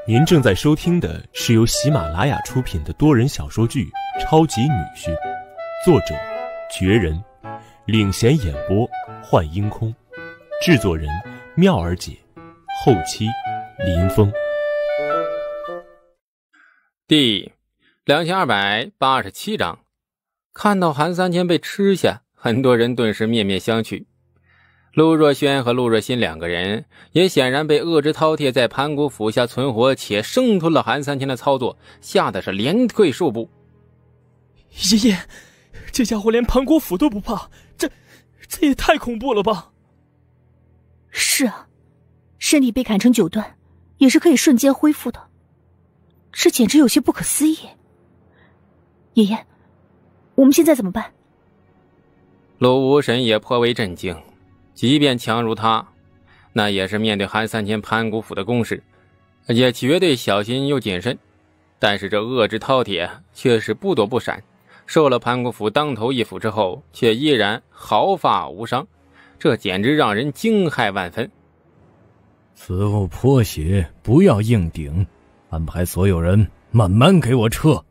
您正在收听的是由喜马拉雅出品的多人小说剧《超级女婿》，作者绝人，领衔演播幻音空，制作人妙儿姐，后期林峰。第2287章，看到韩三千被吃下，很多人顿时面面相觑。陆若轩和陆若心两个人也显然被恶之饕餮在盘古府下存活且生吞了韩三千的操作吓得是连退数步。爷爷，这家伙连盘古府都不怕，这也太恐怖了吧。是啊，身体被砍成9段也是可以瞬间恢复的，这简直有些不可思议。爷爷，我们现在怎么办？陆无神也颇为震惊，即便强如他，那也是面对韩三千盘古府的攻势，也绝对小心又谨慎。但是这恶之饕餮却是不躲不闪，受了盘古府当头一斧之后，却依然毫发无伤，这简直让人惊骇万分。此物颇血，不要硬顶，安排所有人慢慢给我撤。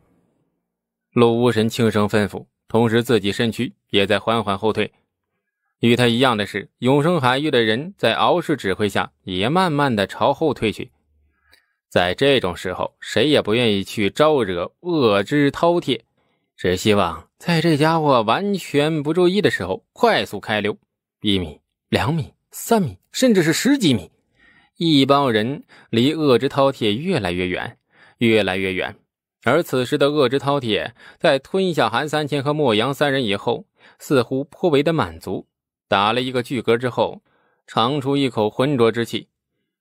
陆无神轻声吩咐，同时自己身躯也在缓缓后退。与他一样的是，永生海域的人在敖氏指挥下也慢慢的朝后退去。在这种时候，谁也不愿意去招惹恶之饕餮，只希望在这家伙完全不注意的时候快速开溜，1米、2米、3米，甚至是10几米。一帮人离恶之饕餮越来越远，越来越远。而此时的恶之饕餮在吞下韩三千和莫阳3人以后，似乎颇为的满足，打了一个巨嗝之后，长出一口浑浊之气，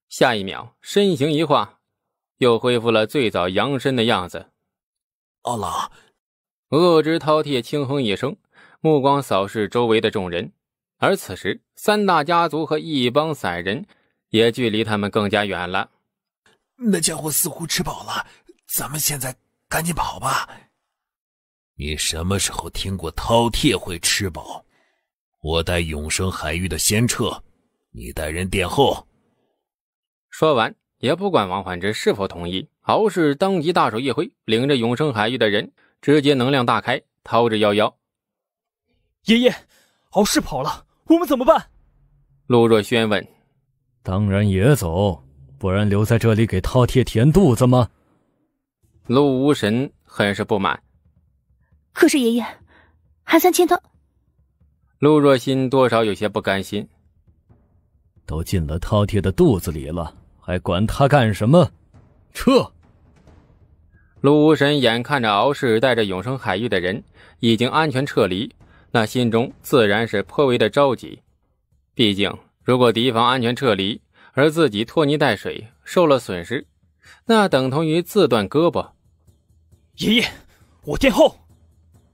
下一秒身形一化，又恢复了最早扬身的样子。阿拉，恶之饕餮轻哼一声，目光扫视周围的众人。而此时3大家族和一帮散人也距离他们更加远了。那家伙似乎吃饱了，咱们现在赶紧跑吧。你什么时候听过饕餮会吃饱？我带永生海域的先撤，你带人殿后。说完也不管王焕之是否同意，敖氏当即大手一挥，领着永生海域的人直接能量大开，逃之夭夭。爷爷，敖氏跑了，我们怎么办？陆若轩问。当然也走，不然留在这里给饕餮填肚子吗？陆无神很是不满。可是爷爷，韩三千他……陆若心多少有些不甘心。都进了饕餮的肚子里了，还管他干什么？撤！陆无神眼看着敖氏带着永生海域的人已经安全撤离，那心中自然是颇为的着急。毕竟如果敌方安全撤离，而自己拖泥带水受了损失，那等同于自断胳膊。爷爷，我殿后。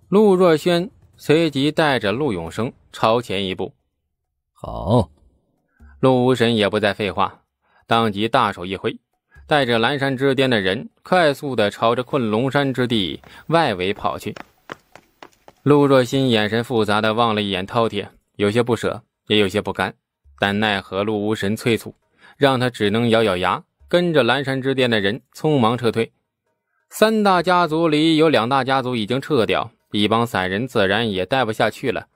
陆若轩随即带着陆永生朝前一步。好。陆无神也不再废话，当即大手一挥，带着蓝山之巅的人快速地朝着困龙山之地外围跑去。陆若心眼神复杂地望了一眼饕餮，有些不舍，也有些不甘，但奈何陆无神催促，让他只能咬咬牙，跟着蓝山之巅的人匆忙撤退。3大家族里有2大家族已经撤掉，一帮散人自然也待不下去了。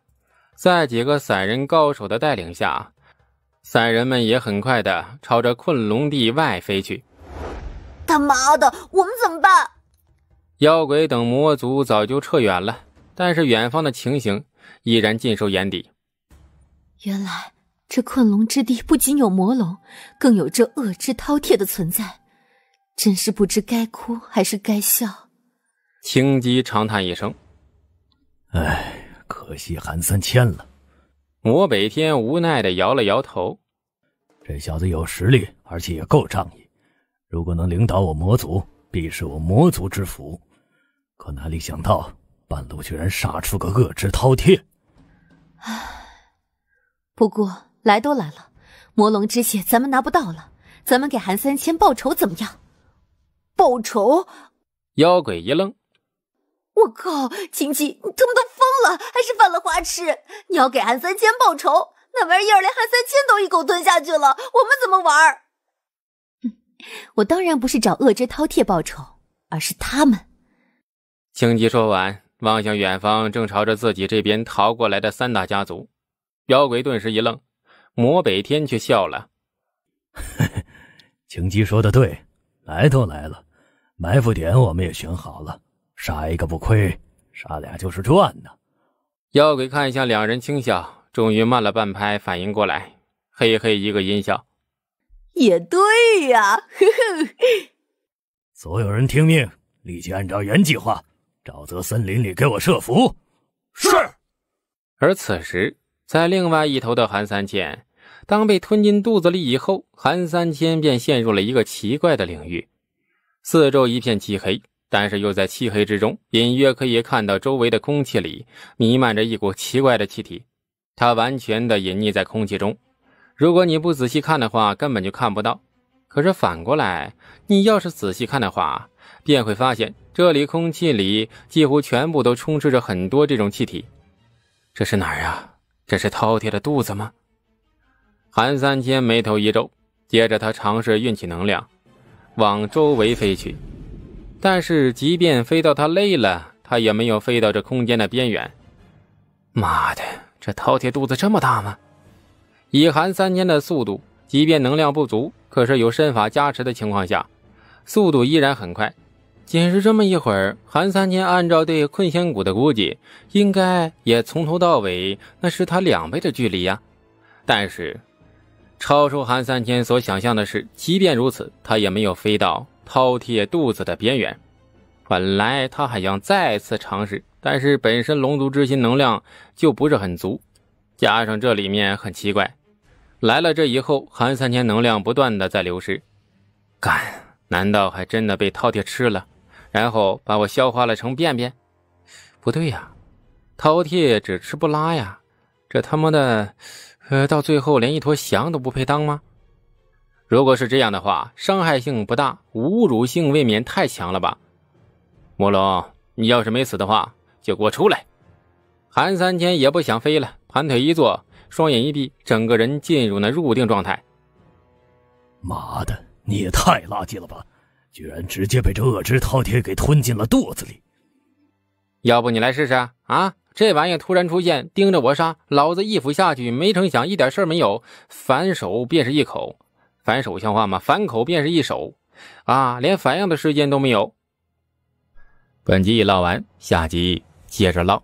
在几个散人高手的带领下，散人们也很快地朝着困龙地外飞去。他妈的，我们怎么办？妖鬼等魔族早就撤远了，但是远方的情形依然尽收眼底。原来这困龙之地不仅有魔龙，更有这恶之饕餮的存在，真是不知该哭还是该笑。青姬长叹一声，唉，可惜韩三千了。魔北天无奈地摇了摇头，这小子有实力，而且也够仗义，如果能领导我魔族，必是我魔族之福。可哪里想到半路居然杀出个恶之饕餮。唉，不过来都来了，魔龙之血咱们拿不到了，咱们给韩三千报仇怎么样？报仇？妖鬼一愣，我靠，青姬，你他妈都疯了，还是犯了花痴？你要给韩三千报仇，那玩意儿连韩三千都一口吞下去了，我们怎么玩？我当然不是找恶之饕餮报仇，而是他们。青姬说完，望向远方正朝着自己这边逃过来的3大家族。妖鬼顿时一愣，魔北天却笑了。青姬说的对，来都来了，埋伏点我们也选好了，杀一个不亏，杀俩就是赚呢。妖鬼看向2人轻笑，终于慢了半拍反应过来，嘿嘿一个阴笑。也对呀，呵呵。所有人听命，立即按照原计划，沼泽森林里给我设伏。是。而此时，在另外一头的韩三千，当被吞进肚子里以后，韩三千便陷入了一个奇怪的领域。四周一片漆黑，但是又在漆黑之中隐约可以看到周围的空气里弥漫着一股奇怪的气体，它完全的隐匿在空气中，如果你不仔细看的话根本就看不到。可是反过来，你要是仔细看的话，便会发现这里空气里几乎全部都充斥着很多这种气体。这是哪儿啊？这是饕餮的肚子吗？韩三千眉头一皱，接着他尝试运起能量往周围飞去，但是即便飞到他累了，他也没有飞到这空间的边缘。妈的，这饕餮肚子这么大吗？以韩三千的速度，即便能量不足，可是有身法加持的情况下，速度依然很快。仅是这么一会儿，韩三千按照对困仙谷的估计，应该也从头到尾那是他2倍的距离呀。但是超出韩三千所想象的是，即便如此，他也没有飞到饕餮肚子的边缘。本来他还想再次尝试，但是本身龙族之心能量就不是很足，加上这里面很奇怪，来了这以后，韩三千能量不断的在流失。干，难道还真的被饕餮吃了，然后把我消化了成便便？不对呀，饕餮只吃不拉呀，这他妈的到最后连一坨翔都不配当吗？如果是这样的话，伤害性不大，侮辱性未免太强了吧。魔龙，你要是没死的话，就给我出来。韩三千也不想飞了，盘腿一坐，双眼一闭，整个人进入那入定状态。妈的，你也太垃圾了吧，居然直接被这恶之饕餮给吞进了肚子里。要不你来试试啊？这玩意突然出现，盯着我杀，老子一斧下去，没成想一点事儿没有，反手便是一口。反手像话吗？反口便是一手啊，连反应的时间都没有。本集已唠完，下集接着唠。